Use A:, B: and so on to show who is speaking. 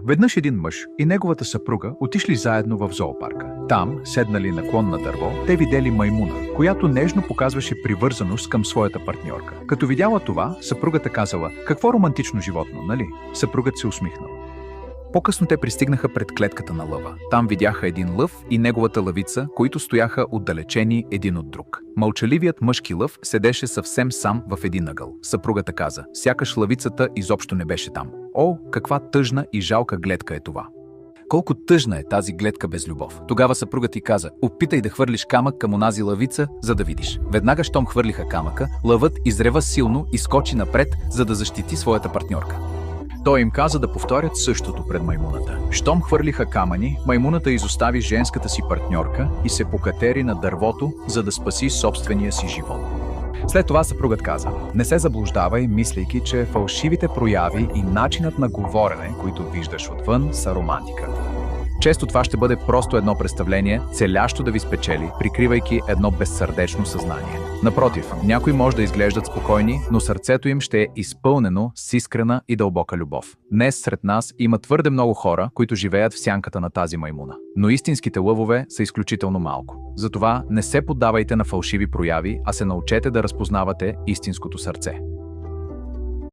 A: Веднъж един мъж и неговата съпруга отишли заедно в зоопарка. Там, седнали на клон на дърво, те видели маймуна, която нежно показваше привързаност към своята партньорка. Като видяла това, съпругата казала: „Какво романтично животно, нали?“ Съпругът се усмихнал. По-късно те пристигнаха пред клетката на лъва. Там видяха един лъв и неговата лъвица, които стояха отдалечени един от друг. Мълчаливият мъжки лъв седеше съвсем сам в един ъгъл. Съпругата каза: „Сякаш лъвицата изобщо не беше там. О, каква тъжна и жалка гледка е това! Колко тъжна е тази гледка без любов.“ Тогава съпругът ти каза: „Опитай да хвърлиш камък към онази лъвица, за да видиш.“ Веднага, щом хвърлиха камъка, лъвът изрева силно и скочи напред, за да защити своята партньорка. Той им каза да повторят същото пред маймуната. Щом хвърлиха камъни, маймуната изостави женската си партньорка и се покатери на дървото, за да спаси собствения си живот. След това съпругът каза: „Не се заблуждавай, мислейки, че фалшивите прояви и начинът на говорене, които виждаш отвън, са романтика. Често това ще бъде просто едно представление, целящо да ви спечели, прикривайки едно безсърдечно съзнание. Напротив, някои може да изглеждат спокойни, но сърцето им ще е изпълнено с искрена и дълбока любов. Днес сред нас има твърде много хора, които живеят в сянката на тази маймуна. Но истинските лъвове са изключително малко. Затова не се поддавайте на фалшиви прояви, а се научете да разпознавате истинското сърце.